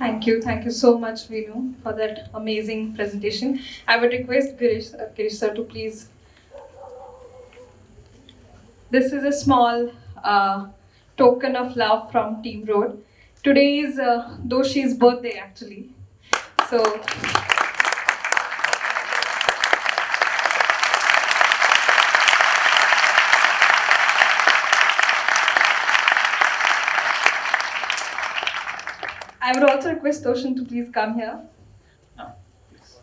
Thank you so much, Vinu, for that amazing presentation. I would request Girish sir to please. This is a small token of love from Team Road. Today is Doshi's birthday, actually. So I would also request Toshan to please come here. No, please.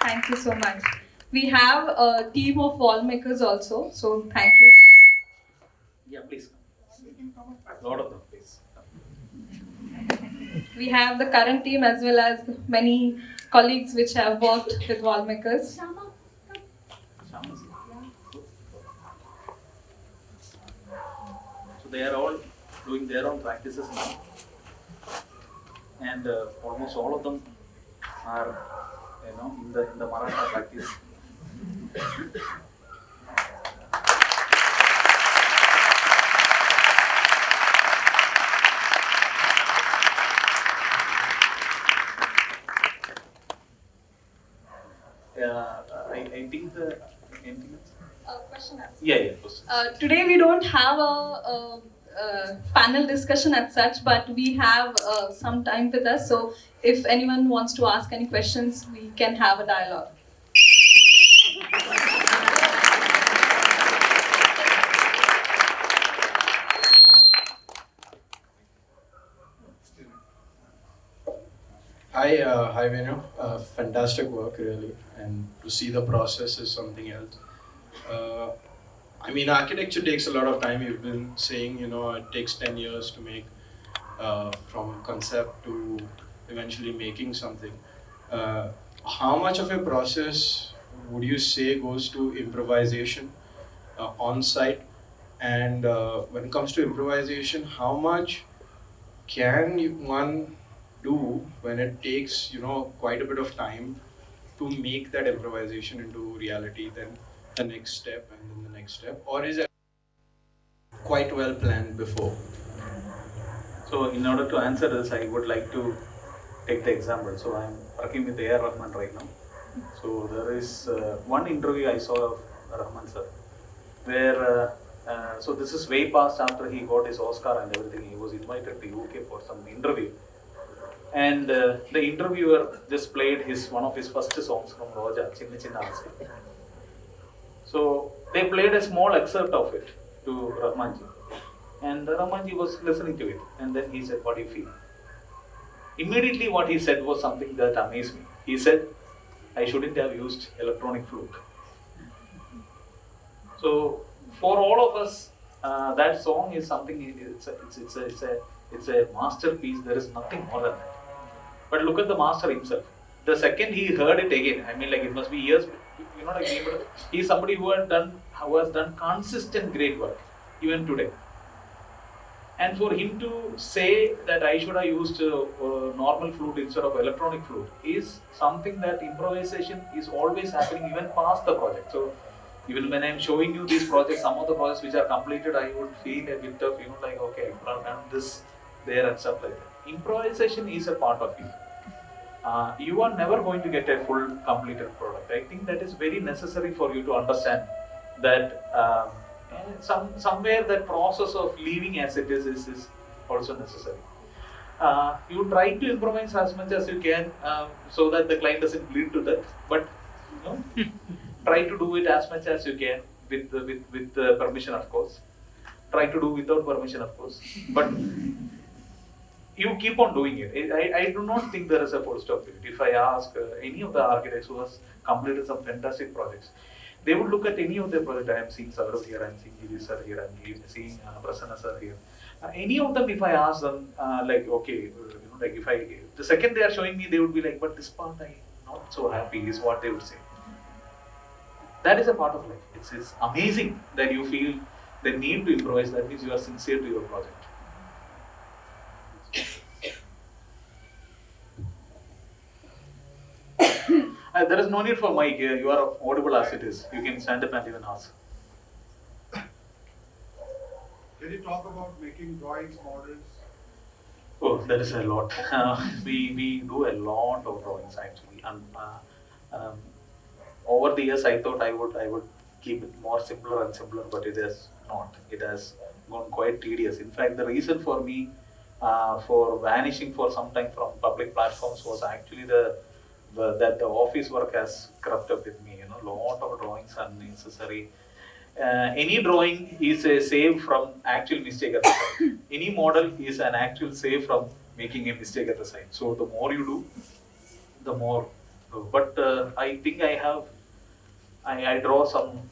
Thank you so much. We have a team of wall makers also, so thank you. Yeah, please. A lot of them, please. We have the current team as well as many colleagues which have worked with wall makers. Shamas. So they are all doing their own practices now, and almost all of them are, in the Maratha practice. I think the anything else? Question answer. Yeah, questions. Today we don't have a panel discussion as such, but we have some time with us. So if anyone wants to ask any questions, we can have a dialogue. Hi Vinu. Fantastic work, really, and to see the process is something else. Uh, I mean, architecture takes a lot of time. You've been saying, it takes 10 years to make from concept to eventually making something. Uh, how much of a process would you say goes to improvisation on site? And when it comes to improvisation, how much can one do when it takes quite a bit of time to make that improvisation into reality, then the next step and then the next step, or is it quite well planned before? So in order to answer this, I would like to take the example. So I'm working with A.R. Rahman right now. So there is one interview I saw of Rahman sir, where so this is way past after he got his Oscar and everything. He was invited to UK for some interview, and the interviewer just played one of his first songs from Roja, Chinna Chinna Aase. So they played a small excerpt of it to Rahmanji, and Rahmanji was listening to it, and then he said, "What do you feel?" Immediately, what he said was something that amazed me. He said, "I shouldn't have used electronic flute." So for all of us, that song is something. It's a masterpiece. There is nothing more than that. But look at the master himself. The second he heard it again, I mean, like it must be years. But he's somebody who has done consistent great work, even today. And for him to say that I should have used normal flute instead of electronic flute is something that improvisation is always happening even past the project. So even when I'm showing you these projects, some of the projects which are completed, I would feel a bit of, like, okay, I could have done this there and stuff like that. Improvisation is a part of you. You are never going to get a full completed product. I think that is very necessary for you to understand that somewhere that process of leaving as it is also necessary. You try to improvise as much as you can so that the client doesn't bleed to death, but try to do it as much as you can with permission, of course. Try to do without permission, of course, but you keep on doing it. I do not think there is a full stop to it. If I ask any of the architects who has completed some fantastic projects, they would look at any of their projects. I am seeing Saurav here, I am seeing Giri sir here, I am seeing Prasanna sir here. Any of them, if I ask them, like, okay, the second they are showing me, they would be like, but this part I am not so happy, is what they would say. That is a part of life. It's amazing that you feel the need to improvise. That means you are sincere to your project. There is no need for mic. You are audible as it is. You can stand up and even ask. Can you talk about making drawings, models? Oh, there is a lot. We do a lot of drawings actually, and um, over the years I thought I would keep it more simpler and simpler, but it is not. It has gone quite tedious. In fact, the reason for me for vanishing for some time from public platforms was actually that the office work has corrupted with me. You know, lot of drawings are necessary. Any drawing is a save from actual mistake at the side. Any model is an actual save from making a mistake at the side. So the more you do, the more. But I think I draw some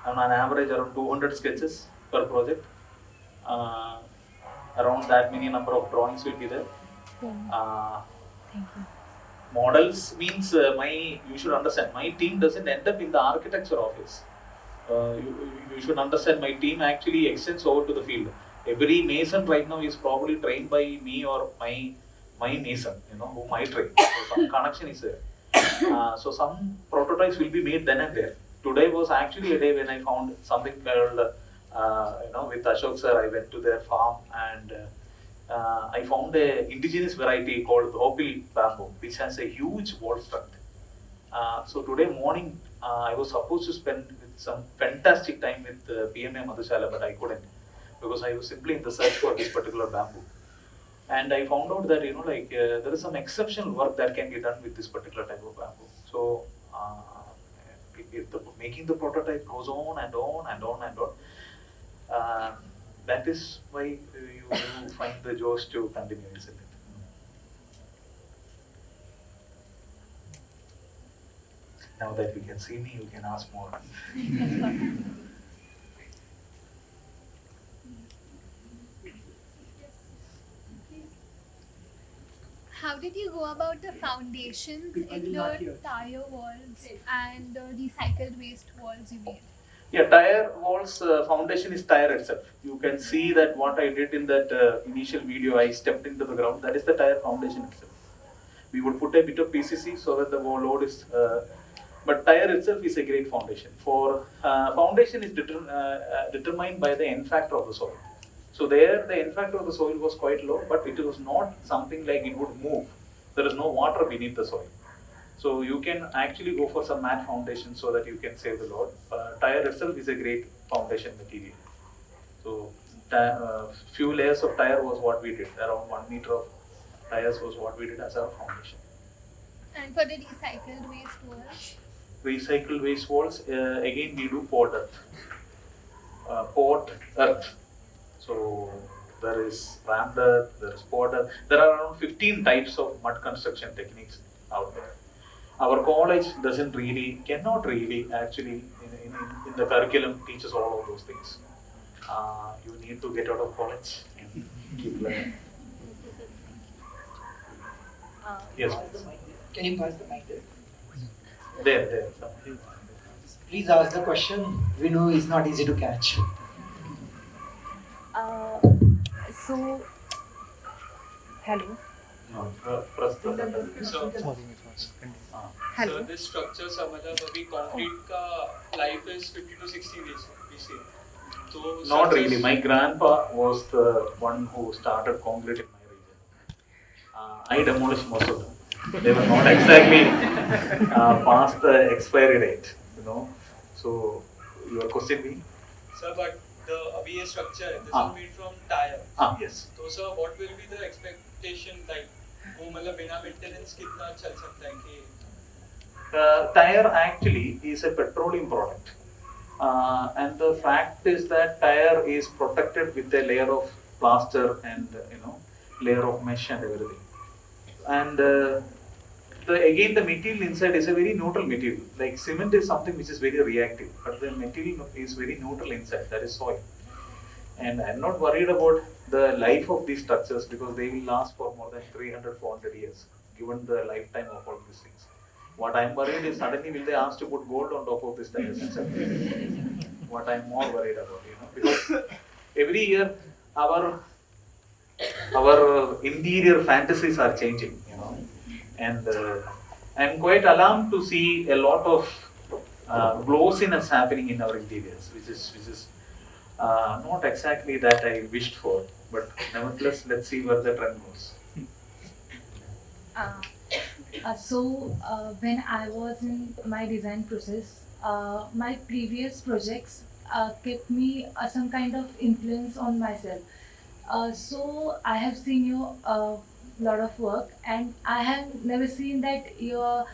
on an average around 200 sketches per project. Uh, Around that many number of drawings will be there. Uh, Models means you should understand my team doesn't end up in the architecture office. You should understand my team actually extends over to the field. Every mason right now is probably trained by me or my mason, whom I train. So some connection is there. So some prototypes will be made then and there. Today was actually a day when I found something called, with Ashok sir, I went to their farm and I found a indigenous variety called opal bamboo, which has a huge wall strength. So today morning, I was supposed to spend with some fantastic time with PMA Madhushala, but I couldn't because I was simply in the search for this particular bamboo. And I found out that there is some exceptional work that can be done with this particular type of bamboo. So making the prototype goes on and on and on and on. That is why you find the joy to continue, isn't it? Now that you can see me, you can ask more. How did you go about the foundations in the tire walls and the recycled waste walls you made? Yeah, tire walls foundation is tire itself. You can see that what I did in that initial video, I stepped into the ground. That is the tire foundation itself. We would put a bit of PCC so that the load is. But tire itself is a great foundation. For foundation is determined by the N factor of the soil. So there, the N factor of the soil was quite low, but it was not something like it would move. There is no water beneath the soil. So you can actually go for some matte foundation so that you can save the load. Tire itself is a great foundation material. So few layers of tire was what we did. Around 1 meter of tires was what we did as our foundation. And for the recycled waste walls? Recycled waste walls, again we do poured earth. Poured earth. So there is rammed earth, there is poured earth. There are around 15 types of mud construction techniques out there. Our college cannot really actually in the curriculum teaches all of those things. You need to get out of college and keep learning. Yes. Can you pass the mic there? There. Please ask the question. Vinu is not easy to catch. So, hello. So this structure सा मतलब अभी concrete का life is 50 to 60 days we say. So not really. My grandpa was the one who started concrete in my region. I demolished most of them. They were not exactly past the expiry date, So your question being? Sir, but the अभी ये structure this is made from tire. Yes. So sir, what will be the expectation like? वो मतलब बिना maintenance कितना चल सकता है कि? Tire actually is a petroleum product, and the fact is that tire is protected with a layer of plaster and layer of mesh and everything. And the material inside is a very neutral material. Like cement is something which is very reactive, but the material is very neutral inside. That is soil. And I'm not worried about the life of these structures because they will last for more than 300-400 years, given the lifetime of all these things. What I'm worried is suddenly will they ask to put gold on top of this tires? What I'm more worried about, because every year our interior fantasies are changing, and I'm quite alarmed to see a lot of glossiness happening in our interiors, which is not exactly that I wished for. But nevertheless, let's see where the trend goes. When I was in my design process, my previous projects kept me some kind of influence on myself. So I have seen your lot of work, and I have never seen that your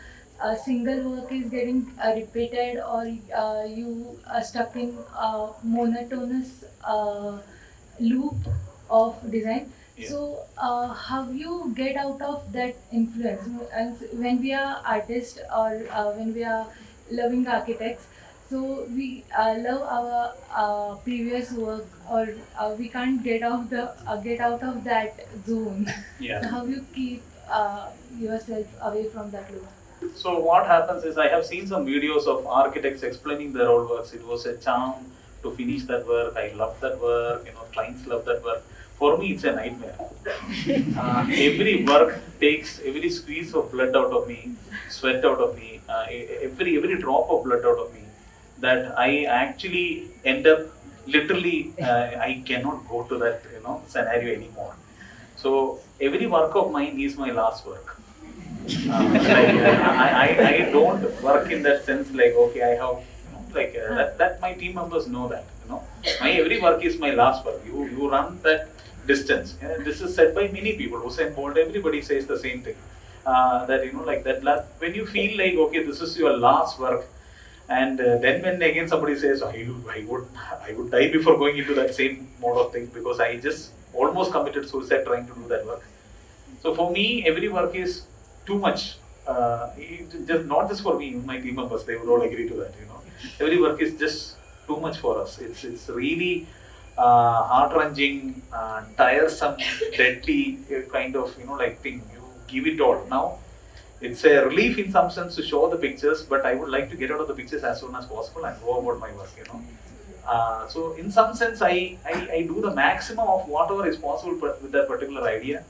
single work is getting repeated, or you are stuck in a monotonous loop of design. Yeah. So how you get out of that influence? And when we are artists, or when we are loving architects, so we love our previous work, or we can't get out of that zone. Yeah. So how you keep yourself away from that loop? So what happens is I have seen some videos of architects explaining their old works. It was a charm to finish that work. I love that work. Clients love that work. For me, it's a nightmare. Every work takes every squeeze of blood out of me, sweat out of me, every drop of blood out of me. That I actually end up literally, I cannot go to that scenario anymore. So every work of mine is my last work. I don't work in that sense like, okay, I have that my team members know that my every work is my last work. You run that distance. This is said by many people. Usain Bolt, everybody says the same thing. That when you feel like, okay, this is your last work, and then when again somebody says, I would die before going into that same mode of thing, because I just almost committed suicide trying to do that work. So for me, every work is too much. Just not just for me, my team members, they would all agree to that. Every work is just too much for us. It's really heart-wrenching, tiresome, deadly kind of thing. You give it all. Now, it's a relief in some sense to show the pictures, but I would like to get out of the pictures as soon as possible and go about my work. So in some sense, I do the maximum of whatever is possible with that particular idea.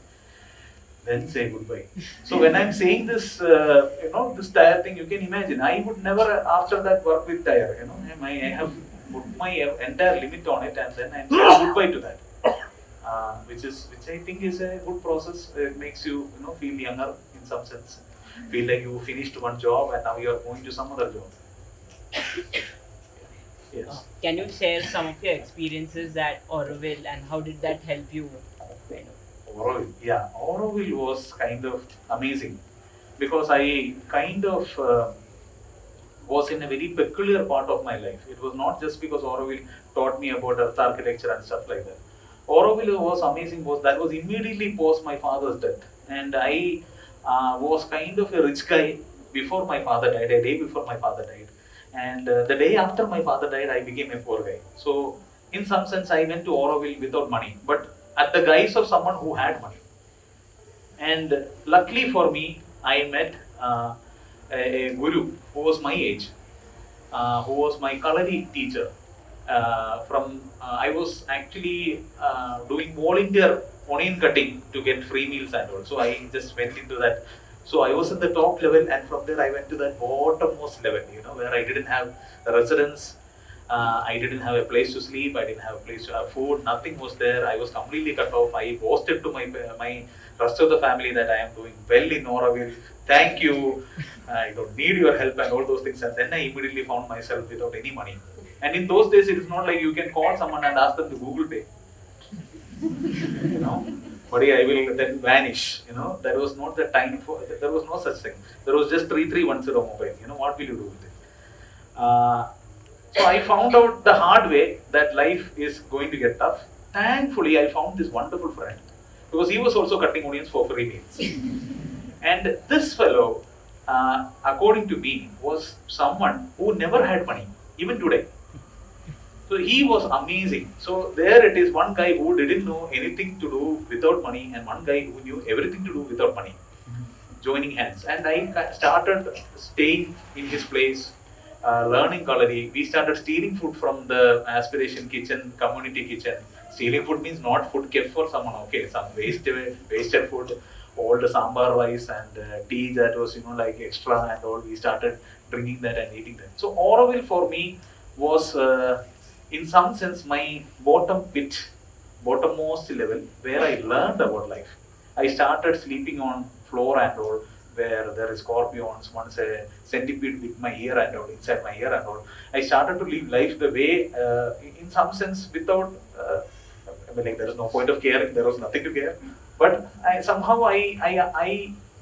Then say goodbye. So when I'm saying this, this tire thing, you can imagine, I would never after that work with tire. I have put my entire limit on it, and then I'm saying goodbye to that. Which I think is a good process. It makes you, feel younger in some sense. Feel like you finished one job and now you are going to some other job. Yes. Can you share some of your experiences at Auroville, and how did that help you? Auroville, yeah. Auroville was kind of amazing because I kind of was in a very peculiar part of my life. It was not just because Auroville taught me about earth architecture and stuff like that. Auroville was amazing because that was immediately post my father's death, and I was kind of a rich guy before my father died, a day before my father died, and the day after my father died, I became a poor guy. So in some sense, I went to Auroville without money, but at the guise of someone who had money. And luckily for me, I met a guru who was my age, who was my Kalari teacher. I was actually doing volunteer onion cutting to get free meals and all. So I just went into that. So I was at the top level, and from there I went to that bottommost level, where I didn't have a residence. I didn't have a place to sleep. I didn't have a place to have food. Nothing was there. I was completely cut off. I boasted to my rest of the family that I am doing well in Auroville. Thank you. I don't need your help and all those things. And then I immediately found myself without any money. And in those days, it is not like you can call someone and ask them to Google Pay. But I will then vanish. There was not the time for. There was no such thing. There was just 3310 mobile. What will you do with it? So I found out the hard way that life is going to get tough. Thankfully, I found this wonderful friend because he was also cutting onions for free meals. And this fellow, according to me, was someone who never had money, even today. So he was amazing. So there it is, one guy who didn't know anything to do without money, and one guy who knew everything to do without money, joining hands. And I started staying in his place, learning culinary. We started stealing food from the aspiration kitchen, community kitchen. Stealing food means not food kept for someone, okay, some wasted food, all the sambar rice and tea that was like extra and all. We started drinking that and eating that. So Auroville for me was in some sense my bottommost level where I learned about life. I started sleeping on floor and all where there is scorpions, once a centipede with my ear and all, inside my ear and all. I started to live life the way, in some sense, without, like there is no point of caring, there was nothing to care. But I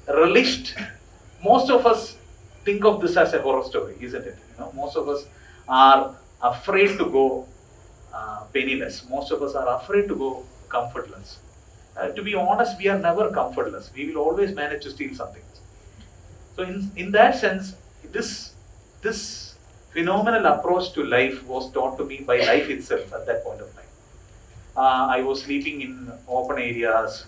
relished. Most of us think of this as a horror story, isn't it? Most of us are afraid to go penniless. Most of us are afraid to go comfortless. To be honest, we are never comfortless. We will always manage to steal something. So in that sense, this phenomenal approach to life was taught to me by life itself at that point of time. I was sleeping in open areas.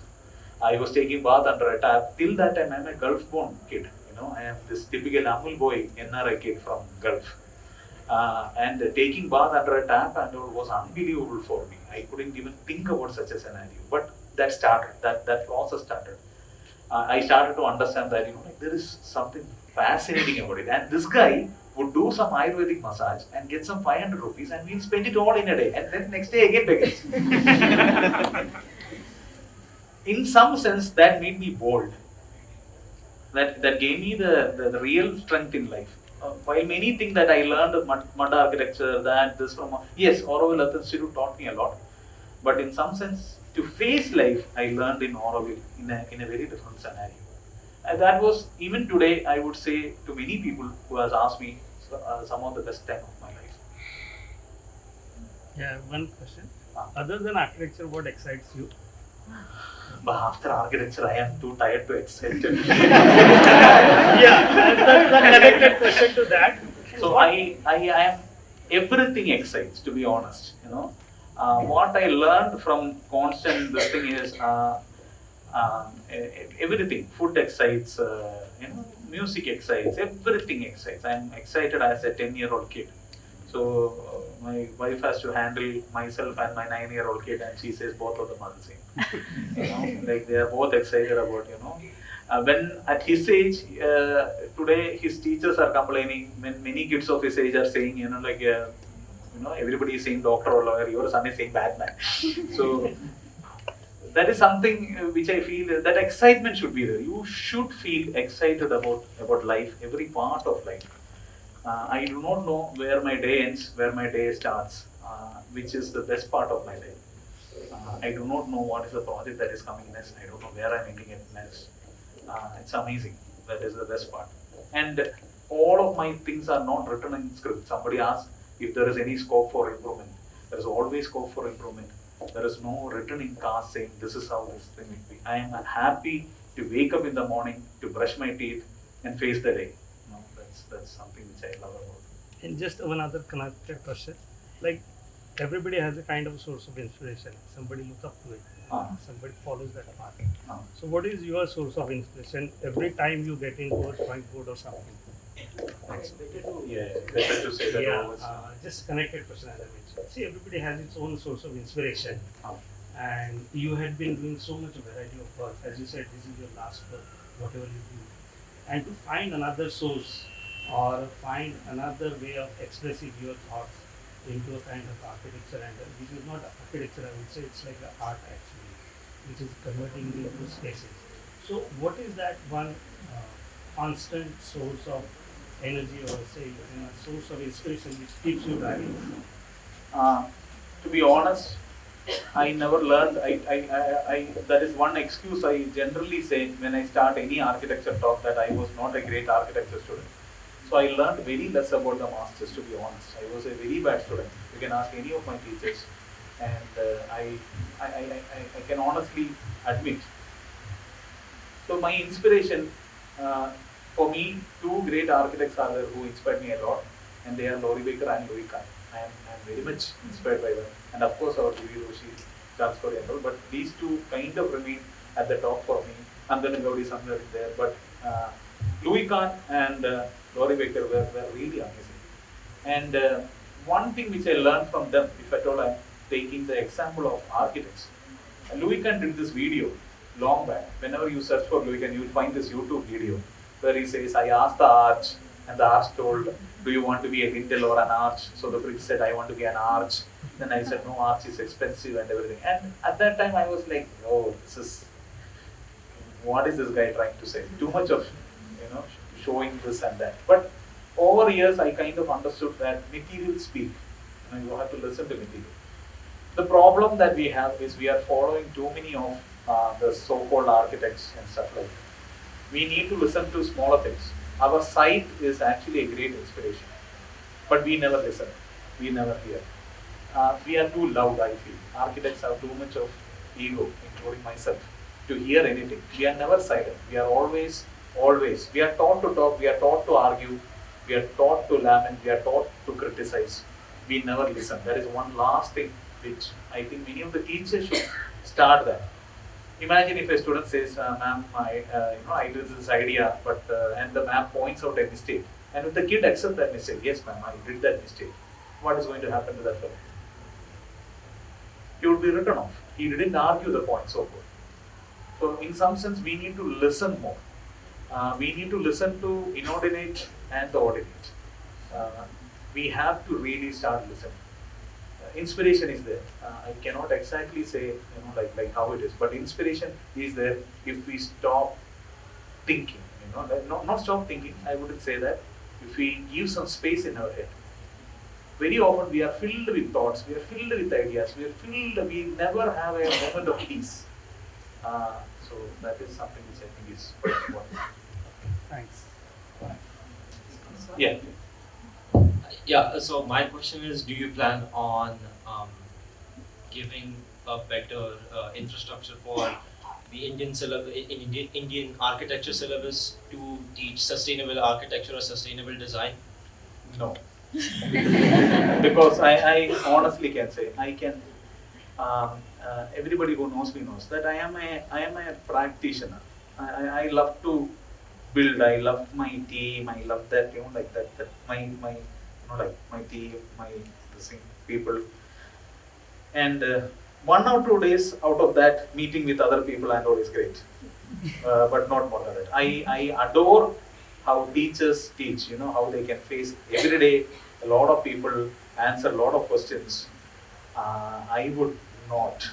I was taking bath under a tap. Till that time, I'm a Gulf-born kid. I am this typical Amul boy, NRI kid from Gulf. And taking bath under a tap and all was unbelievable for me. I couldn't even think about such a scenario. But that started. That process started. I started to understand that there is something fascinating about it. And this guy would do some Ayurvedic massage and get some 500 rupees, and we'll spend it all in a day. And then next day again begins. In some sense, that made me bold. That gave me the real strength in life. While many things that I learned, mud architecture, this from yes, Auroville Earth Institute taught me a lot. But in some sense, to face life, I learned in Auroville in a very different scenario. And that was, even today, I would say to many people who has asked me, some of the best time of my life. Yeah, one question. Other than architecture, what excites you? But after architecture, I am too tired to excite. Yeah, that's the connected question to that. So I am, everything excites, to be honest. What I learned from constant this thing is everything. Food excites, music excites, everything excites. I am excited as a 10-year-old kid. So my wife has to handle myself and my 9-year-old kid, and she says both of them are the same. Like they are both excited about, when at his age, today his teachers are complaining, when many kids of his age are saying, everybody is saying doctor or lawyer, your son is saying Batman. So that is something which I feel that excitement should be there. You should feel excited about life, every part of life. I do not know where my day ends, where my day starts, which is the best part of my day. I do not know what is the project that is coming next. I don't know where I'm ending it next. It's amazing. That is the best part. And all of my things are not written in script. Somebody asked if there is any scope for improvement. There is always scope for improvement. There is no written in cast saying this is how this thing will be. I am happy to wake up in the morning, to brush my teeth and face the day. That's something which I love about. And just one other connected question. Like everybody has a kind of source of inspiration. Somebody looks up to it. Somebody follows that path. So what is your source of inspiration every time you get into a whiteboard or something? Yeah, better to say that. Yeah, just connected question as I mentioned. See, everybody has its own source of inspiration. And you had been doing so much variety of work. As you said, this is your last work, whatever you do. And to find another source or find another way of expressing your thoughts into a kind of architecture, and this is not architecture, I would say it's like an art actually, which is converting into spaces. So what is that one constant source of energy, or say a source of inspiration which keeps you driving? To be honest, I never learned. That is one excuse I generally say when I start any architecture talk, that I was not a great architecture student. So I learned very less about the masters, to be honest. I was a very bad student. You can ask any of my teachers, and I can honestly admit. So my inspiration, for me, two great architects are there who inspired me a lot, and they are Laurie Baker and Louis Kahn. I am very much inspired by them, and of course our Vinu Doshi, Charles Correa and all. But these two kind of remain at the top for me. And then Gaudi somewhere there, but Louis Kahn and Laurie Baker were really amazing. And one thing which I learned from them, if at all I'm taking the example of architects, Louis Kahn did this video long back. Whenever you search for Luigan, you will find this YouTube video where he says, I asked the arch, and the arch told, do you want to be a lintel or an arch? So the priest said, I want to be an arch. Then I said, no, arch is expensive and everything. And at that time I was like, oh, what is this guy trying to say? Too much of, showing this and that. But over years I kind of understood that materials speak. You have to listen to material. The problem that we have is we are following too many of the so-called architects and stuff like that. We need to listen to smaller things. Our sight is actually a great inspiration, but we never listen. We never hear. We are too loud, I feel. Architects have too much of ego, including myself, to hear anything. We are never silent. We are always. We are taught to talk, we are taught to argue, we are taught to lament, we are taught to criticize. We never listen. That is one last thing which I think many of the teachers should start that. Imagine if a student says, ma'am, I did this idea, but and the ma'am points out a mistake. And if the kid accepts that mistake, yes ma'am, I did that mistake. What is going to happen to that fellow? He would be written off. He didn't argue the point so good. So in some sense, we need to listen more. We need to listen to inordinate and the ordinate. We have to really start listening. Inspiration is there. I cannot exactly say, like how it is, but inspiration is there if we stop thinking. Not stop thinking. I wouldn't say that. If we give some space in our head. Very often we are filled with thoughts. We are filled with ideas. We never have a moment of peace. So that is something which I think is important. Thanks. Yeah. Yeah, so my question is, do you plan on giving a better infrastructure for the Indian architecture syllabus to teach sustainable architecture or sustainable design? No. Because I honestly can say, everybody who knows me knows that I am a practitioner. I love to build. I love my team. I love that, like that my my team, my people. And 1 or 2 days out of that meeting with other people and all is great, but not more than that. I adore how teachers teach. How they can face every day a lot of people, answer a lot of questions. I would not.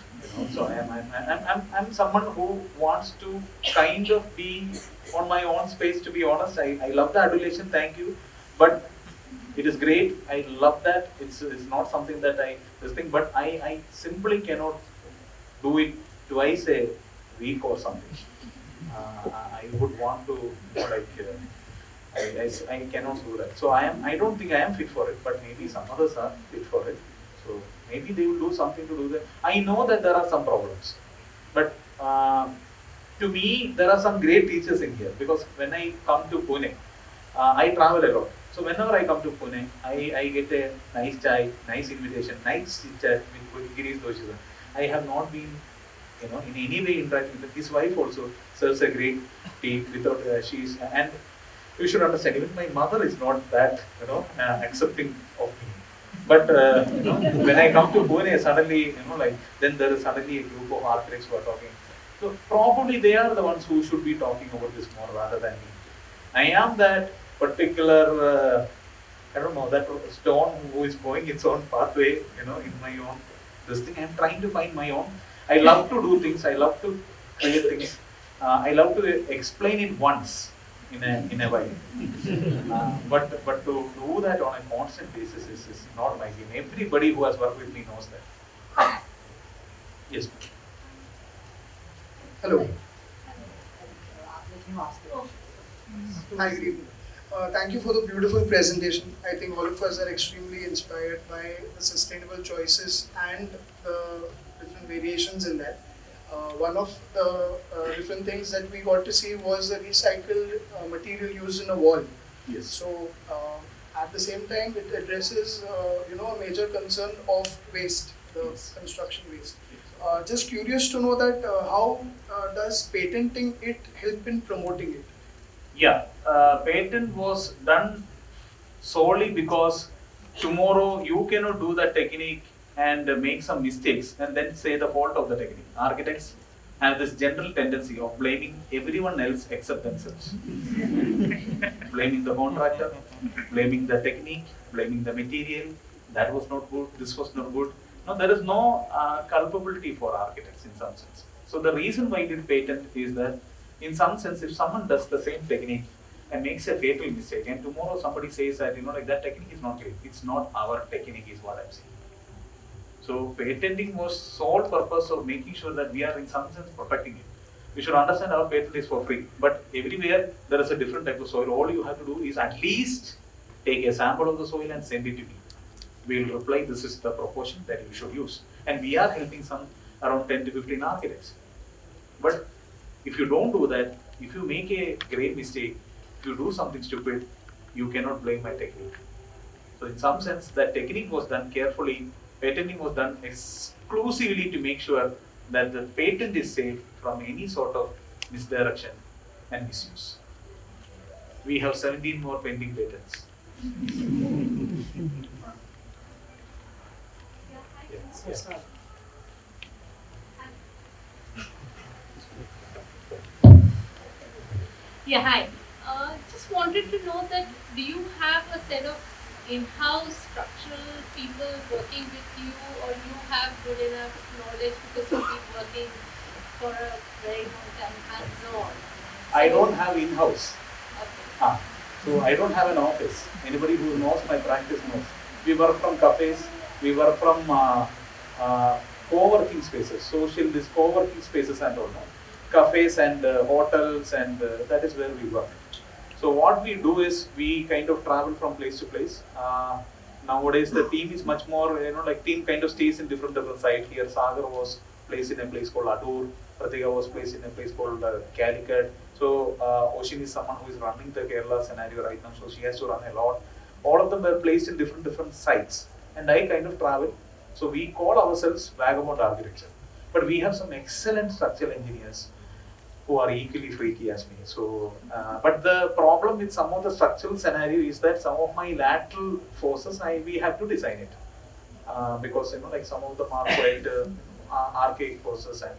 So I'm someone who wants to kind of be on my own space. To be honest, I love the adulation. Thank you, but it is great. I love that. It's not something that but I simply cannot do it twice a week or something. I would want to I cannot do that. So I don't think I am fit for it, but maybe some others are fit for it. So maybe they will do something to do that. I know that there are some problems, but to me there are some great teachers in here, because when I come to Pune, I travel a lot. So whenever I come to Pune, I get a nice chai, nice invitation, nice chat with Girish Doshi. I have not been, in any way interacting with his wife. Also serves a great tea without and you should understand, even my mother is not that accepting of me. But when I come to Pune, suddenly then there is suddenly a group of architects who are talking. So probably they are the ones who should be talking about this more rather than me. I am that particular that stone who is going its own pathway, in my own this thing. I am trying to find my own. I love to do things. I love to create things. I love to explain it once in a while. But to do that on a constant basis is not my game. Everybody who has worked with me knows that. Yes. Hello. Hi, good evening. Thank you for the beautiful presentation. I think all of us are extremely inspired by the sustainable choices and the different variations in that. One of the different things that we got to see was the recycled material used in a wall. Yes. So at the same time, it addresses a major concern of waste, the construction waste. Just curious to know that how does patenting it help in promoting it? Yeah, patent was done solely because tomorrow you cannot do that technique and make some mistakes and then say the fault of the technique. Architects have this general tendency of blaming everyone else except themselves. Blaming the contractor, blaming the technique, blaming the material. That was not good, this was not good. No, there is no culpability for architects in some sense. So the reason why we patent is that in some sense, if someone does the same technique and makes a fatal mistake, and tomorrow somebody says that, like that technique is not great, it's not our technique is what I'm saying. So patenting was sole purpose of making sure that we are in some sense protecting it. We should understand our patent is for free, but everywhere there is a different type of soil. All you have to do is at least take a sample of the soil and send it to me. We will reply, this is the proportion that you should use. And we are helping some around 10 to 15 architects. But if you don't do that, if you make a grave mistake, if you do something stupid, you cannot blame my technique. So in some sense, that technique was done carefully. Patenting was done exclusively to make sure that the patent is safe from any sort of misdirection and misuse. We have 17 more pending patents. Yes. Yeah, hi. Just wanted to know that do you have a set of in-house structural people working with you, or you have good enough knowledge because you've been working for a very long time hands-on? I don't have in-house. Okay. So I don't have an office. Anybody who knows my practice knows. We work from cafes, we work from co-working spaces, these co-working spaces and all that. Cafes and hotels, and that is where we work. So what we do is we kind of travel from place to place. Nowadays the team is much more, like team kind of stays in different sites. Here Sagar was placed in a place called Adur, Pratika was placed in a place called Calicut. So Oshin is someone who is running the Kerala scenario right now, so she has to run a lot. All of them were placed in different sites, and I kind of travel. So we call ourselves Vagabond Architecture. But we have some excellent structural engineers who are equally freaky as me. So, but the problem with some of the structural scenario is that some of my lateral forces, we have to design it. Because like some of them are quite archaic forces and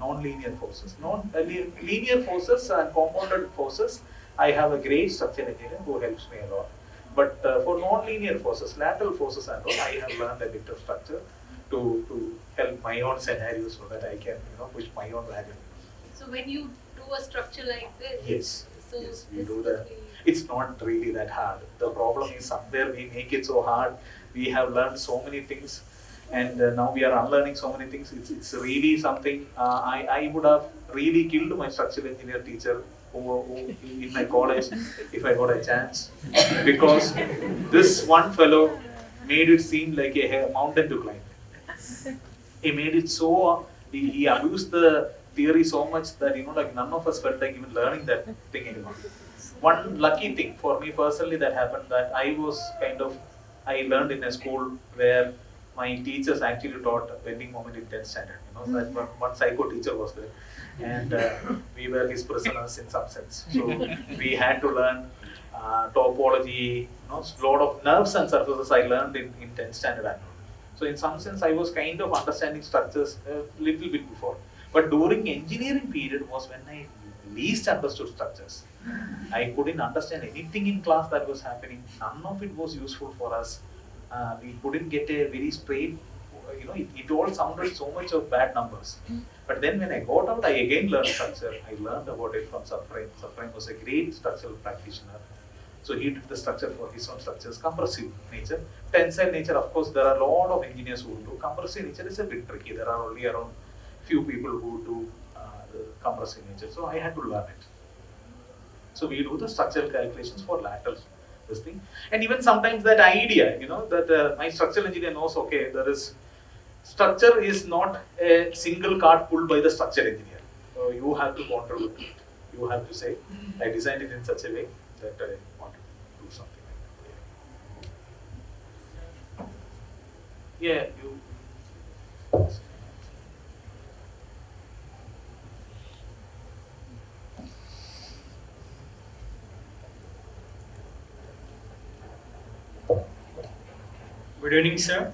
non-linear forces. Linear forces and compounded forces, I have a great structural engineer who helps me a lot. But for non-linear forces, lateral forces and all, I have learned a bit of structure to help my own scenario so that I can push my own wagon. So when you do a structure like this, yes, so yes, we do that. It's not really that hard. The problem is somewhere we make it so hard. We have learned so many things, and now we are unlearning so many things. It's really something. I would have really killed my structural engineer teacher who in my college if I got a chance, because this one fellow made it seem like a mountain to climb. He made it so. He abused the theory so much that like none of us felt like even learning that thing anymore. One lucky thing for me personally that happened, that I learned in a school where my teachers actually taught bending moment in 10th standard. That one psycho teacher was there, and we were his prisoners in some sense. So we had to learn topology, a lot of nerves and surfaces I learned in 10th standard. So in some sense I was kind of understanding structures a little bit before. But during engineering period was when I least understood structures. I couldn't understand anything in class that was happening. None of it was useful for us. We couldn't get a very straight, it all sounded so much of bad numbers. But then when I got out, I again learned structure. I learned about it from Safrain. Safrain was a great structural practitioner. So he did the structure for his own structures, compressive nature. Tensile nature, of course, there are a lot of engineers who do. Compressive nature is a bit tricky. There are only around few people who do compressive nature. So I had to learn it. So we do the structural calculations for lateral this thing. And even sometimes that idea, that my structural engineer knows, okay, structure is not a single cart pulled by the structural engineer. So you have to contribute to it. You have to say, I designed it in such a way that I want to do something like that. Yeah, you. Good evening, sir.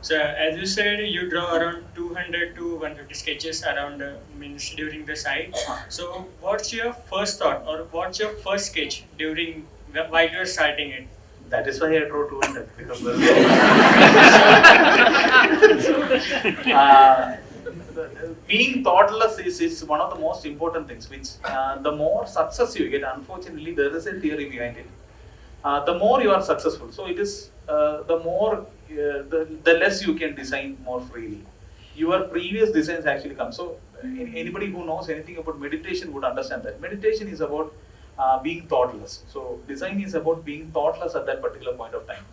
So as you said, you draw around 200 to 150 sketches around means during the site. So what's your first thought or what's your first sketch during while you're starting it? That is why I drew 200 because being thoughtless is one of the most important things. Which the more success you get, unfortunately, there is a theory behind it. The more you are successful, so it is the more the less you can design more freely. Your previous designs actually come. So anybody who knows anything about meditation would understand that meditation is about being thoughtless. So design is about being thoughtless at that particular point of time.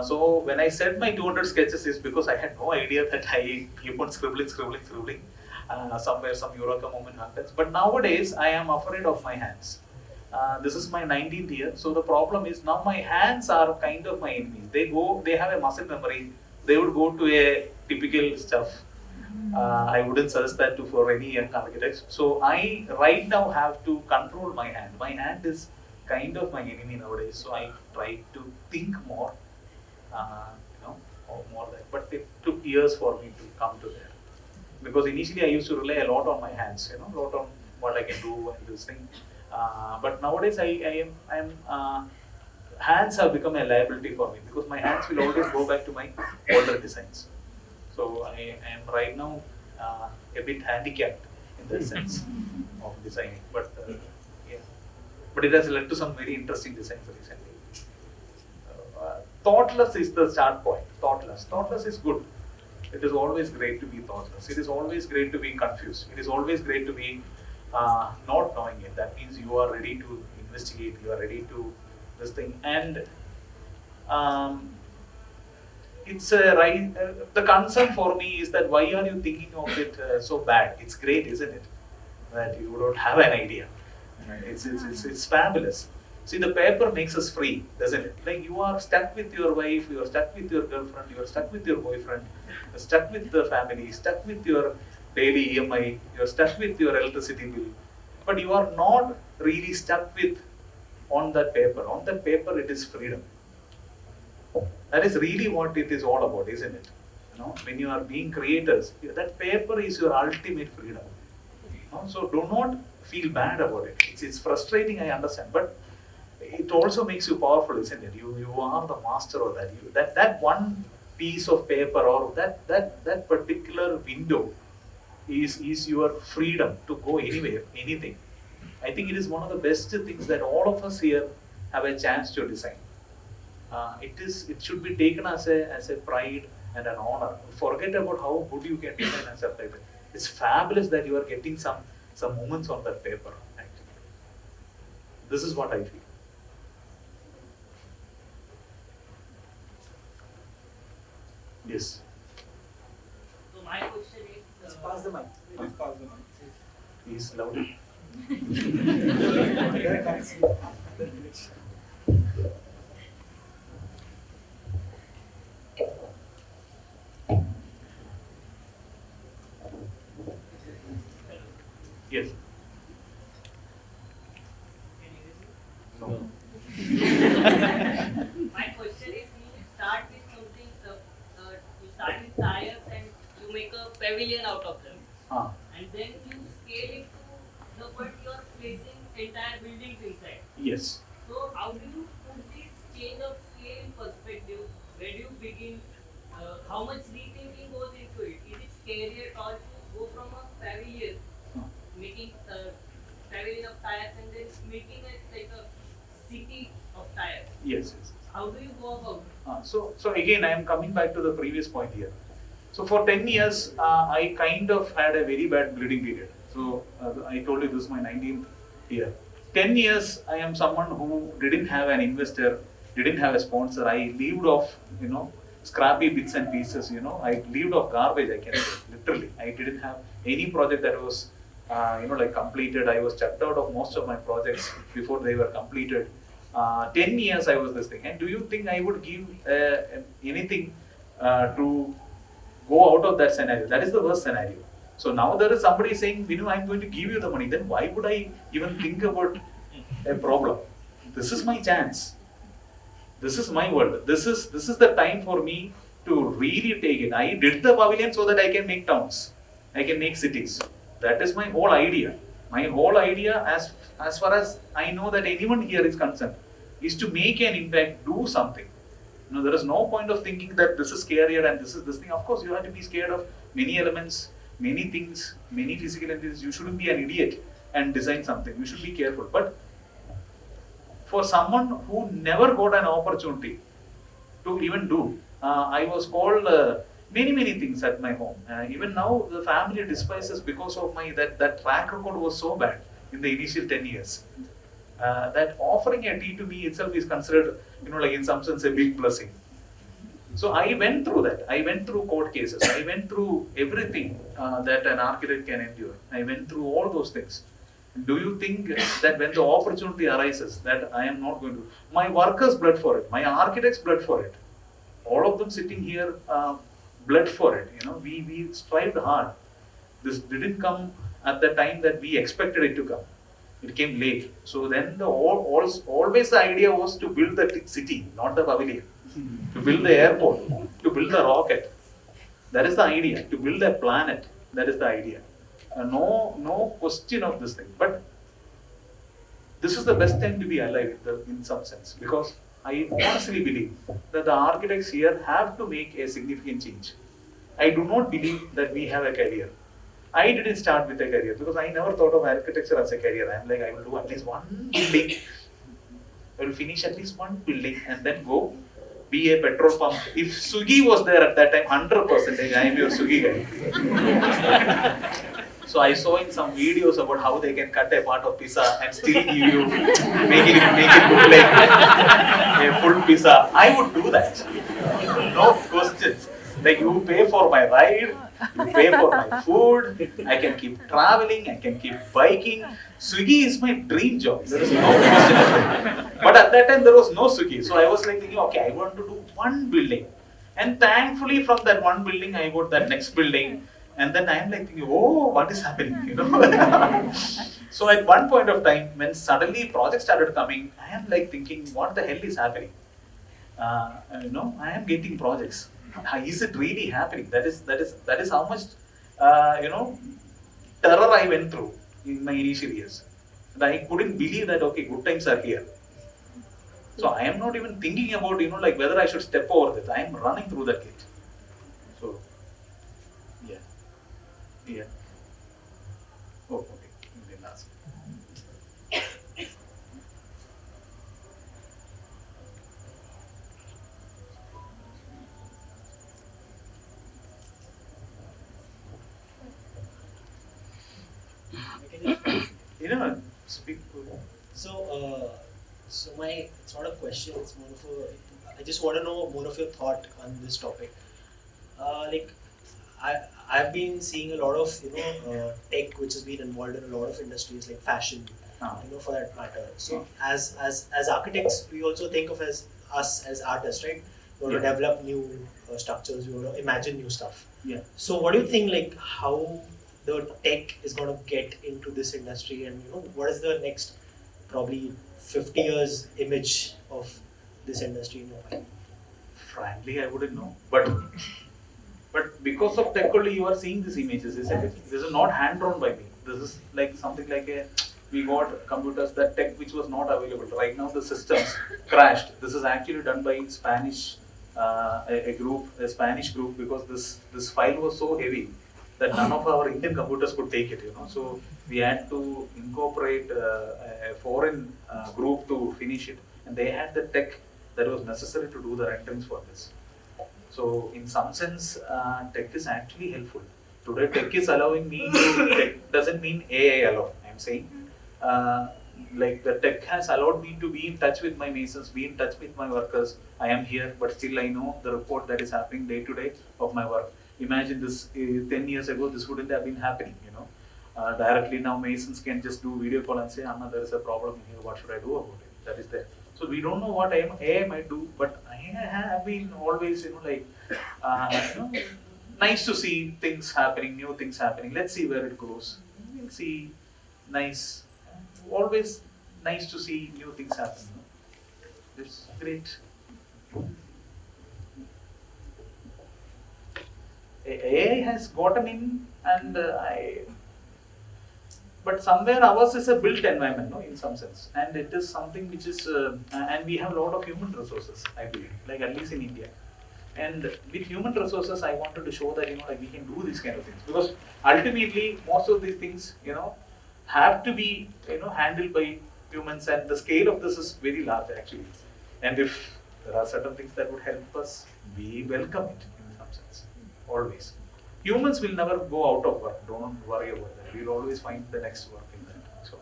So when I said my 200 sketches is because I had no idea that I keep on scribbling. Somewhere some eureka moment happens. But nowadays I am afraid of my hands. This is my 19th year. So the problem is now my hands are kind of my enemies. They have a muscle memory. They would go to a typical stuff. I wouldn't suggest that for any young architects. So I right now have to control my hand. My hand is kind of my enemy nowadays. So I try to think more, more that. But it took years for me to come to there. Because initially I used to rely a lot on my hands, a lot on what I can do and this thing. But nowadays hands have become a liability for me because my hands will always go back to my older designs. So I am right now a bit handicapped in that sense of designing. But yeah, but it has led to some very interesting designs recently. Thoughtless is the start point. Thoughtless is good. It is always great to be thoughtless. It is always great to be confused. It is always great to be not knowing it. That means you are ready to investigate. You are ready to this thing. And it's right. The concern for me is that why are you thinking of it so bad? It's great, isn't it? That you don't have an idea. It's fabulous. See, the paper makes us free, doesn't it? Like you are stuck with your wife, you are stuck with your girlfriend, you are stuck with your boyfriend, you are stuck with the family, stuck with your daily EMI, you are stuck with your electricity bill. But you are not really stuck with on that paper. On that paper, it is freedom. That is really what it is all about, isn't it? When you are being creators, that paper is your ultimate freedom. So do not feel bad about it. It's frustrating, I understand, but it also makes you powerful, isn't it? You are the master of that. That one piece of paper or that particular window is your freedom to go anywhere, anything. I think it is one of the best things that all of us here have a chance to design. It should be taken as a pride and an honor. Forget about how good you can design and stuff like that. It's fabulous that you are getting some moments on that paper. Actually, this is what I feel. Yes. So my question is, Let's pass the mic. Please pass the mic. Please loud. Yes. No. my question is, you start with something, you start with tires and you make a pavilion out of them, and then you scale it to the point you are placing entire buildings inside. Yes. So how do you put this change of scale in perspective? Where do you begin? How much rethinking goes into it? Is it scary at all to go from a pavilion, making a pavilion of tires, and then making it like a city of tires? Yes. How do you go about it? So again, I am coming back to the previous point here. So for 10 years, I kind of had a very bad bleeding period. So I told you this is my 19th year. 10 years, I am someone who didn't have an investor, didn't have a sponsor. I lived off, scrappy bits and pieces. I lived off garbage. I can say literally. I didn't have any project that was, completed. I was checked out of most of my projects before they were completed. 10 years I was this thing. And do you think I would give anything to go out of that scenario? That is the worst scenario. So now there is somebody saying, Vinu, I'm going to give you the money. Then why would I even think about a problem? This is my chance. This is my world. This is the time for me to really take it. I did the pavilion so that I can make towns, I can make cities. That is my whole idea. My whole idea, as far as I know that anyone here is concerned, is to make an impact, do something. There is no point of thinking that this is scarier and this is this thing. Of course, you have to be scared of many elements, many things, many physical entities. You shouldn't be an idiot and design something. You should be careful. But for someone who never got an opportunity to even do, I was called many things at my home. Even now, the family despises because of my that track record was so bad in the initial 10 years. That offering a tea to me itself is considered, like in some sense, a big blessing. So I went through that. I went through court cases. I went through everything that an architect can endure. I went through all those things. Do you think that when the opportunity arises, that I am not going to? My workers bled for it. My architects bled for it. All of them sitting here bled for it. We strived hard. This didn't come at the time that we expected it to come. It came late. So then always the idea was to build the city, not the pavilion. To build the airport, to build the rocket. That is the idea. To build a planet. That is the idea. No question of this thing. But this is the best time to be alive in some sense, because I honestly believe that the architects here have to make a significant change. I do not believe that we have a career. I didn't start with a career because I never thought of architecture as a career. I'm like, I will do at least one building. I will finish at least one building and then go be a petrol pump. If Swiggy was there at that time, 100% I am your Swiggy guy. So I saw in some videos about how they can cut a part of pizza and still give you, make it look like a full pizza. I would do that. No questions. Like, you pay for my ride, you pay for my food, I can keep traveling, I can keep biking. Swiggy is my dream job. There is no question about it. But at that time there was no Swiggy. So I was like thinking, okay, I want to do one building. And thankfully from that one building I got that next building. And then I am like thinking, oh, what is happening? So at one point of time, when suddenly projects started coming, I am like thinking, what the hell is happening? I am getting projects. Is it really happening? That is how much terror I went through in my initial years. And I couldn't believe that, okay, good times are here. So I am not even thinking about, like whether I should step over this. I am running through that gate. So, yeah. Oh, okay. You can ask. Speak. So my, it's not a question, it's more of a, I just want to know more of your thought on this topic. I've been seeing a lot of tech which has been involved in a lot of industries like fashion, for that matter. So as architects, we also think of us as artists, right? We want to develop new structures, we want to imagine new stuff. Yeah. So what do you think, like, how the tech is going to get into this industry, and what is the next probably 50 years image of this industry in your mind? Frankly, I wouldn't know. But because of tech only, you are seeing these images, isn't it? This is not hand-drawn by me. This is like something like we got computers, that tech which was not available. Right now the systems crashed. This is actually done by Spanish, a Spanish group, because this file was so heavy that none of our Indian computers could take it, So we had to incorporate a foreign group to finish it. And they had the tech that was necessary to do the renderings for this. So in some sense, tech is actually helpful. Today tech is allowing me to, tech doesn't mean AI alone, I'm saying. Like the tech has allowed me to be in touch with my masons, be in touch with my workers. I am here, but still I know the report that is happening day to day of my work. Imagine this 10 years ago, this wouldn't have been happening, Directly now masons can just do video call and say, Anna, there is a problem here, what should I do about it? That is there. So we don't know what AI might do, but I have been always, nice to see things happening, new things happening. Let's see where it goes. We'll see. Nice. Always nice to see new things happen. It's great. AI has gotten in, and but somewhere ours is a built environment, no, in some sense, and it is something which is, and we have a lot of human resources, I believe, like at least in India. And with human resources, I wanted to show that like we can do these kind of things, because ultimately most of these things have to be handled by humans, and the scale of this is very large actually. And if there are certain things that would help us, we welcome it in some sense, always. Humans will never go out of work. Don't worry about that. We'll always find the next work in that. So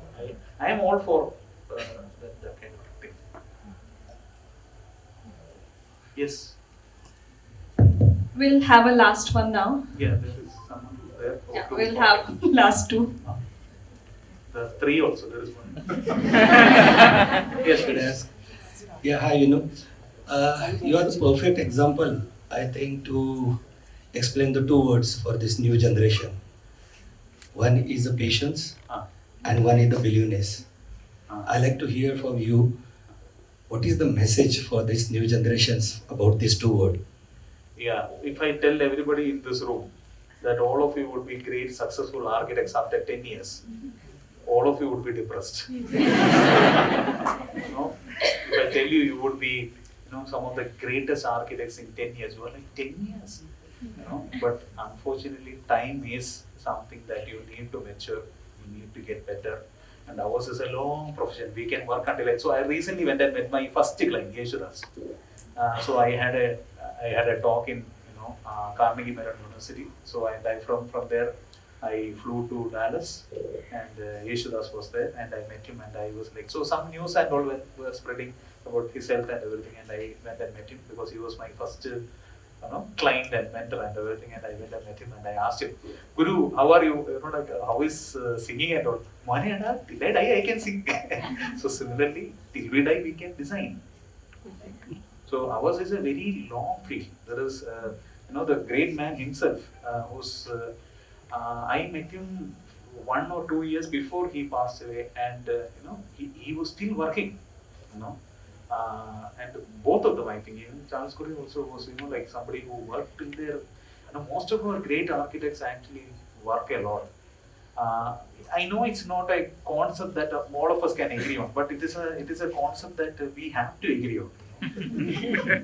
I am all for that kind of thing. Yes. We'll have a last one now. Yeah, there is someone there. Yeah, we'll have last two. The three also, there is one. Yes, please. Yeah, hi, you are the perfect example, I think, to explain the two words for this new generation. One is the patience and one is the billionaires. I like to hear from you, what is the message for these new generations about these two words? Yeah, if I tell everybody in this room that all of you would be great, successful architects after 10 years, all of you would be depressed. If I tell you, you would be some of the greatest architects in 10 years, you are like 10 years. But unfortunately, time is something that you need to mature, you need to get better. And ours is a long profession. We can work until so I recently went and met my first client, Yeshudas. So I had a talk in Carnegie Mellon University. So I from there I flew to Dallas, and Yeshudas was there, and I met him, and I was like, so some news and all were spreading about his health and everything, and I went and met him because he was my first client and mentor and everything, and I went and met him, and I asked him, Guru, how are you? How is singing and all? Maniyada, till I die I can sing. So similarly, till we die we can design. So ours is a very long field. There is, the great man himself, who's I met him 1 or 2 years before he passed away, and he was still working, and both of them, I think, even Charles Correa also was, like somebody who worked till there. Most of our great architects actually work a lot. I know it's not a concept that all of us can agree on, but it is a concept that we have to agree on.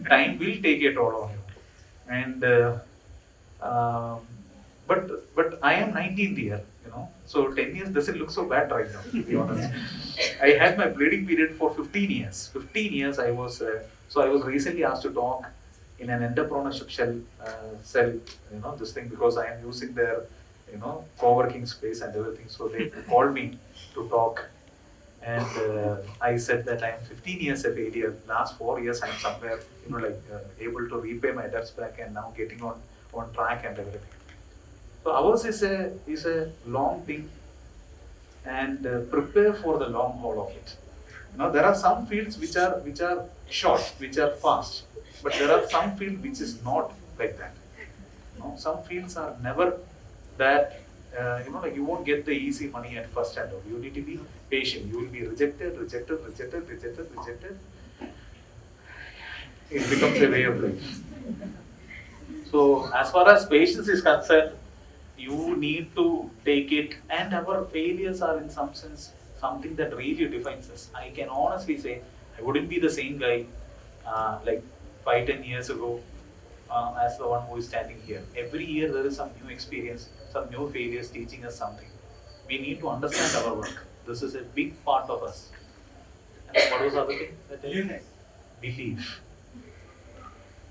Time will take a toll on you, and but I am 19th year, so 10 years doesn't look so bad right now, to be honest. I had my bleeding period for 15 years. 15 years I was, so I was recently asked to talk in an entrepreneurship cell, this thing, because I am using their, co-working space and everything. So they called me to talk, and I said that I am 15 years a failure. Last 4 years I am somewhere, able to repay my debts back and now getting on track and everything. So ours is a long thing, and prepare for the long haul of it. There are some fields which are short, which are fast, but there are some fields which is not like that. Some fields are never that. You won't get the easy money at first hand. You need to be patient. You will be rejected. It becomes a way of life. So as far as patience is concerned, you need to take it, and our failures are in some sense something that really defines us. I can honestly say I wouldn't be the same guy like 5-10 years ago as the one who is standing here. Every year there is some new experience, some new failures teaching us something. We need to understand our work. This is a big part of us. And what was the other thing? Belief.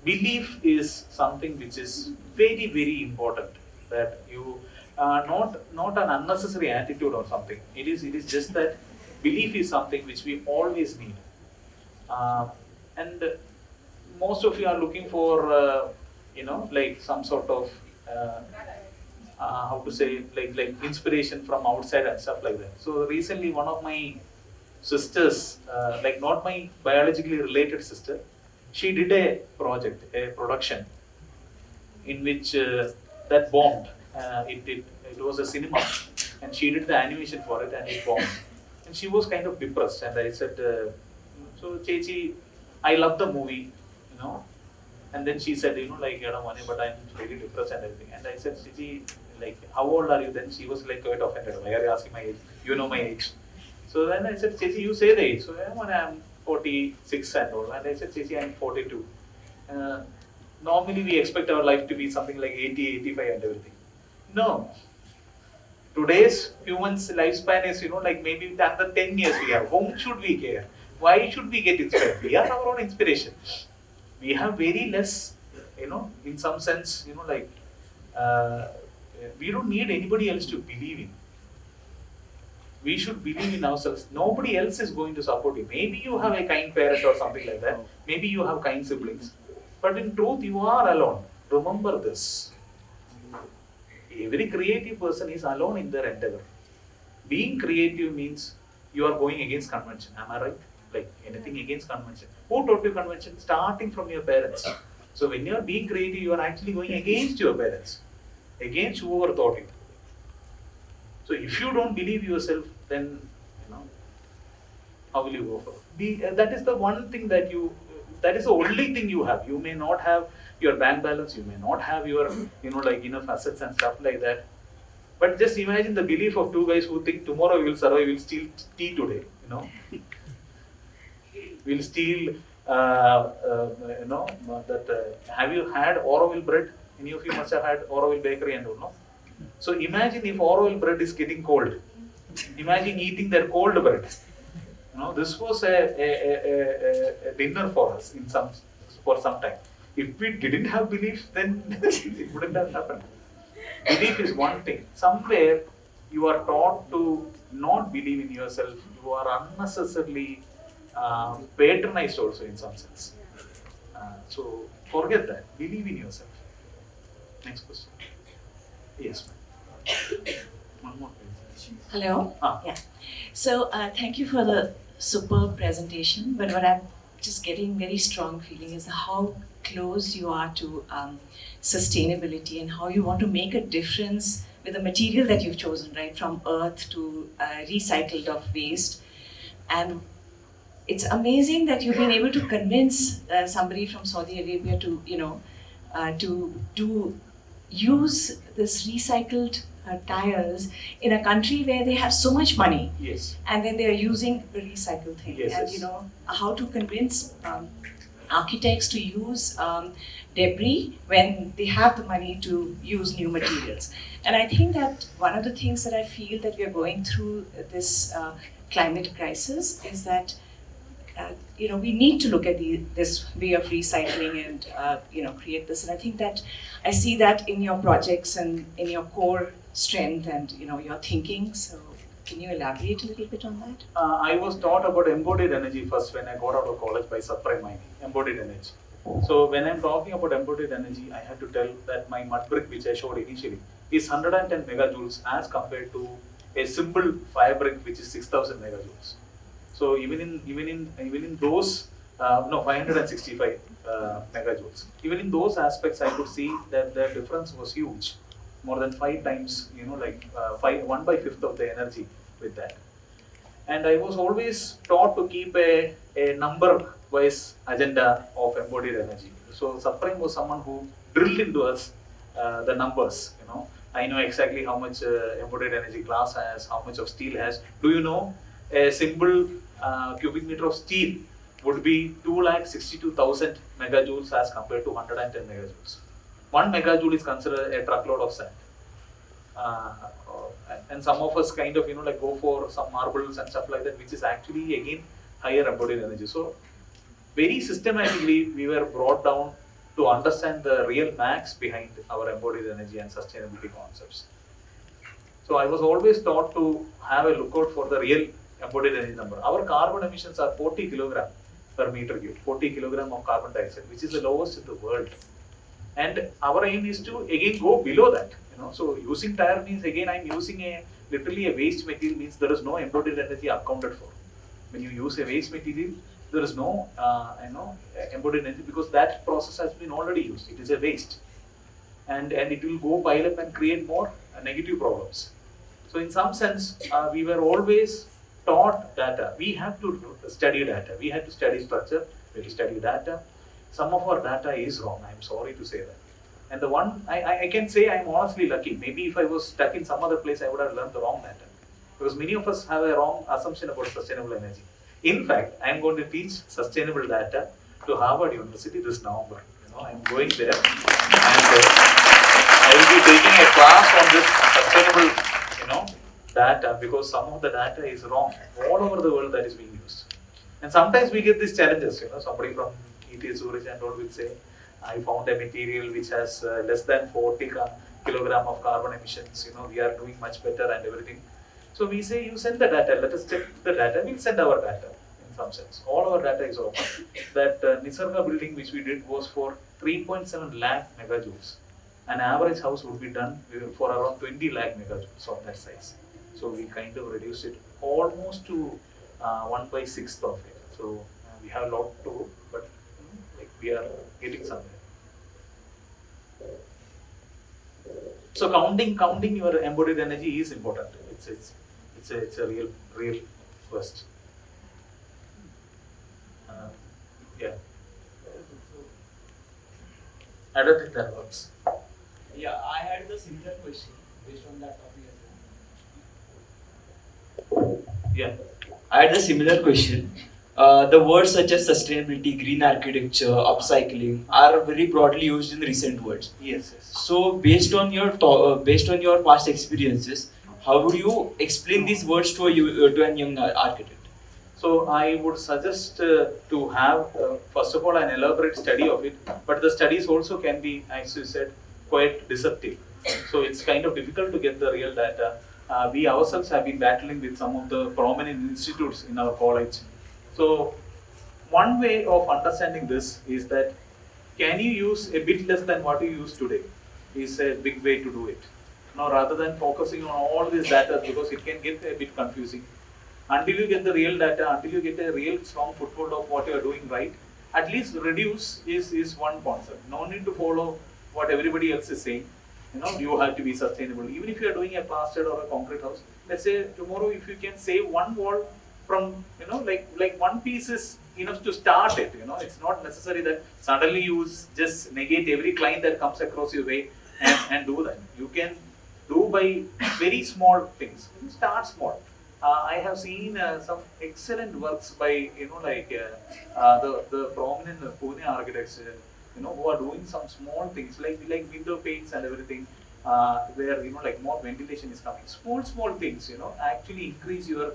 Belief is something which is very, very important. That you not an unnecessary attitude or something. It is just that belief is something which we always need. And most of you are looking for like some sort of how to say, like inspiration from outside and stuff like that. So recently one of my sisters, like not my biologically related sister, she did a project, a production in which that bombed. It was a cinema, and she did the animation for it, and it bombed. And she was kind of depressed. And I said, so Chechi, I love the movie, And then she said, like, money, but I'm very depressed and everything. And I said, Chichi, like, how old are you? Then she was like quite offended. Why are you asking my age? You know my age. So then I said, Chichi, you say the age. So I'm 46 and all. And I said, Chichi, I'm 42. Normally we expect our life to be something like 80, 85 and everything. No. Today's humans' lifespan is, like maybe under 10 years we have. Whom should we care? Why should we get inspired? We are our own inspiration. We have very less, in some sense, like, we don't need anybody else to believe in. We should believe in ourselves. Nobody else is going to support you. Maybe you have a kind parent or something like that. Maybe you have kind siblings. But in truth, you are alone. Remember this. Every creative person is alone in their endeavor. Being creative means you are going against convention. Am I right? Like anything against convention. Who taught you convention? Starting from your parents. So when you are being creative, you are actually going against your parents. Against whoever taught you. So if you don't believe yourself, then how will you go for? That is the one thing that is the only thing you have. You may not have your bank balance, you may not have your, like enough assets and stuff like that. But just imagine the belief of two guys who think tomorrow we will survive, we will steal tea today, We'll steal, have you had Oroville bread? Any of you must have had Oroville bakery and all, no? So imagine if Oroville bread is getting cold. Imagine eating that cold bread. This was a dinner for us for some time. If we didn't have belief, then it wouldn't have happened. Belief is one thing. Somewhere you are taught to not believe in yourself. You are unnecessarily patronized also in some sense. So forget that. Believe in yourself. Next question. Yes, ma'am. One more question. Hello. Yeah. So thank you for the superb presentation. But what I'm just getting very strong feeling is how close you are to sustainability and how you want to make a difference with the material that you've chosen, right, from earth to recycled of waste. And it's amazing that you've been able to convince somebody from Saudi Arabia to use this recycled tires in a country where they have so much money. Yes. And then they are using the recycled thing. Yes, and yes. How to convince architects to use debris when they have the money to use new materials. And I think that one of the things that I feel that we are going through this climate crisis is that we need to look at this way of recycling and create this. And I think that I see that in your projects and in your core strength and your thinking. So can you elaborate a little bit on that? I was taught about embodied energy first when I got out of college by subprime mining. Embodied energy. So when I'm talking about embodied energy, I have to tell that my mud brick, which I showed initially, is 110 megajoules as compared to a simple fire brick, which is 6,000 megajoules. So even in those 565 megajoules. Even in those aspects, I could see that the difference was huge, more than 5 times. 1/5 of the energy with that. And I was always taught to keep a number-wise agenda of embodied energy. So subprime was someone who drilled into us the numbers. I know exactly how much embodied energy glass has, how much of steel has. Do you know a simple cubic meter of steel would be 262,000 megajoules as compared to 110 megajoules. 1 megajoule is considered a truckload of sand. And some of us kind of go for some marbles and stuff like that, which is actually again higher embodied energy. So very systematically we were brought down to understand the real max behind our embodied energy and sustainability concepts. So I was always taught to have a lookout for the real embodied energy number. Our carbon emissions are 40 kilogram per meter cube, 40 kilogram of carbon dioxide, which is the lowest in the world. And our aim is to again go below that. So using tire means again I'm using literally a waste material, means there is no embodied energy accounted for. When you use a waste material, there is no embodied energy because that process has been already used. It is a waste, and it will go pile up and create more negative problems. So in some sense, we were always taught data. We have to study data. We had to study structure. We have to study data. some of our data is wrong. I'm sorry to say that. And the one I can say I'm honestly lucky. Maybe if I was stuck in some other place, I would have learned the wrong data. Because many of us have a wrong assumption about sustainable energy. In fact, I'm going to teach sustainable data to Harvard University this November. I'm going there, and I will be taking a class on this sustainable, data, because some of the data is wrong all over the world that is being used. And sometimes we get these challenges. Somebody from ET Zurich and all will say, I found a material which has less than 40 kilogram of carbon emissions. We are doing much better and everything. So we say, you send the data. Let us check the data. We'll send our data. Some sense. All our data is open. That Nisarga building which we did was for 3.7 lakh megajoules. An average house would be done for around 20 lakh megajoules of that size. So we kind of reduced it almost to 1/6 of it. So we have a lot to do, but we are getting somewhere. So counting your embodied energy is important. It's a real quest. Yeah. I don't think that works. Yeah, I had the similar question based on that topic as well. Yeah. I had a similar question. The words such as sustainability, green architecture, upcycling are very broadly used in recent words. Yes. So, based on your past experiences, how would you explain these words to an young architect? So I would suggest to have first of all an elaborate study of it, but the studies also can be, as you said, quite deceptive. So it's kind of difficult to get the real data. We ourselves have been battling with some of the prominent institutes in our college. So one way of understanding this is that can you use a bit less than what you use today is a big way to do it. Now rather than focusing on all this data, because it can get a bit confusing. Until you get the real data, until you get a real strong foothold of what you are doing right, at least reduce is one concept. No need to follow what everybody else is saying. You have to be sustainable. Even if you are doing a plastered or a concrete house, let's say tomorrow if you can save one wall from, like one piece is enough to start it. It's not necessary that suddenly you just negate every client that comes across your way and do that. You can do by very small things. Start small. I have seen some excellent works by the prominent Pune architects, who are doing some small things like window paints and everything, where more ventilation is coming. Small things, actually increase your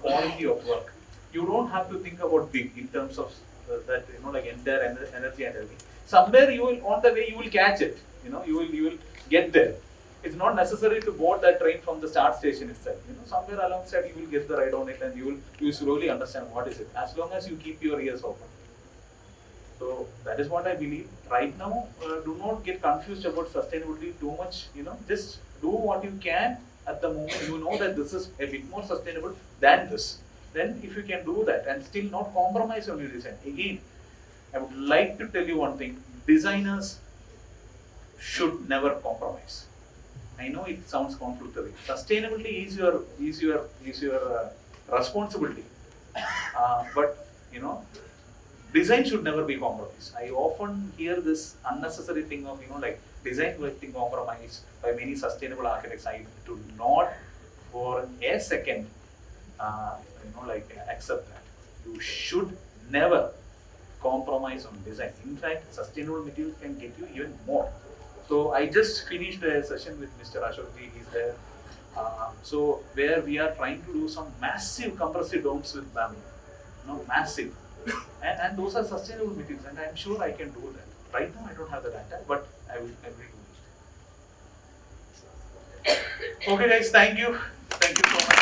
quality of work. You don't have to think about big in terms of that entire energy and everything. Somewhere you will on the way you will catch it. You will get there. It's not necessary to board that train from the start station itself. Somewhere alongside you will get the ride on it, and you will slowly understand what is it. As long as you keep your ears open. So that is what I believe. Right now, do not get confused about sustainability too much. Just do what you can at the moment. You know that this is a bit more sustainable than this. Then, if you can do that and still not compromise on your design, again, I would like to tell you one thing: designers should never compromise. I know it sounds contradictory. Sustainability is your responsibility, but design should never be compromised. I often hear this unnecessary thing of design getting compromised by many sustainable architects. I do not for a second accept that. You should never compromise on design. In fact, sustainable materials can get you even more. So I just finished a session with Mr. Ashokji. He's there. So where we are trying to do some massive compressive domes with bamboo. Massive. And those are sustainable materials, and I'm sure I can do that. Right now I don't have the data, but I will do it. Okay guys, thank you. Thank you so much.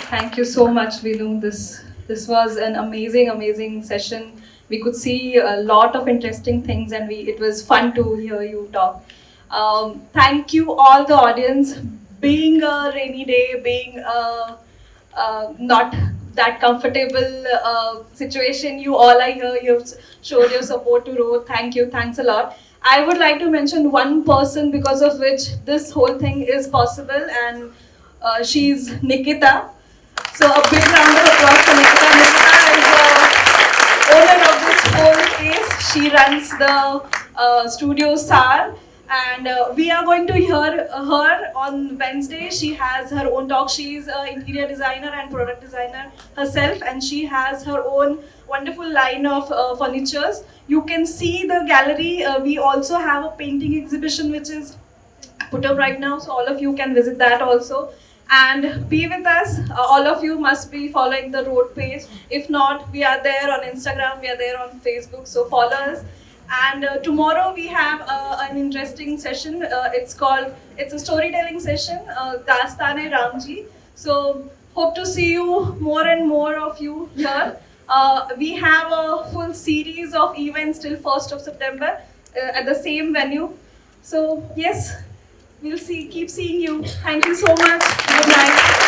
Thank you so much, Vinu. This was an amazing session. We could see a lot of interesting things, and it was fun to hear you talk. Thank you all the audience. Being a rainy day, being not that comfortable situation, you all are here. You've showed your support to Road. Thank you. Thanks a lot. I would like to mention one person because of which this whole thing is possible, and she's Nikita. So a big round of applause for Nikita. Nikita is the owner of this whole place. She runs the studio SAR, and we are going to hear her on Wednesday. She has her own talk. She's an interior designer and product designer herself, and she has her own wonderful line of furnitures. You can see the gallery. We also have a painting exhibition which is put up right now, so all of you can visit that also and be with us. All of you must be following the road page. If not, we are there on Instagram, we are there on Facebook, so follow us. And tomorrow we have an interesting session. It's a storytelling session, Dastane Ramji. So hope to see you, more and more of you here. We have a full series of events till 1st of September at the same venue. So yes, we'll keep seeing you. Thank you so much. Good night.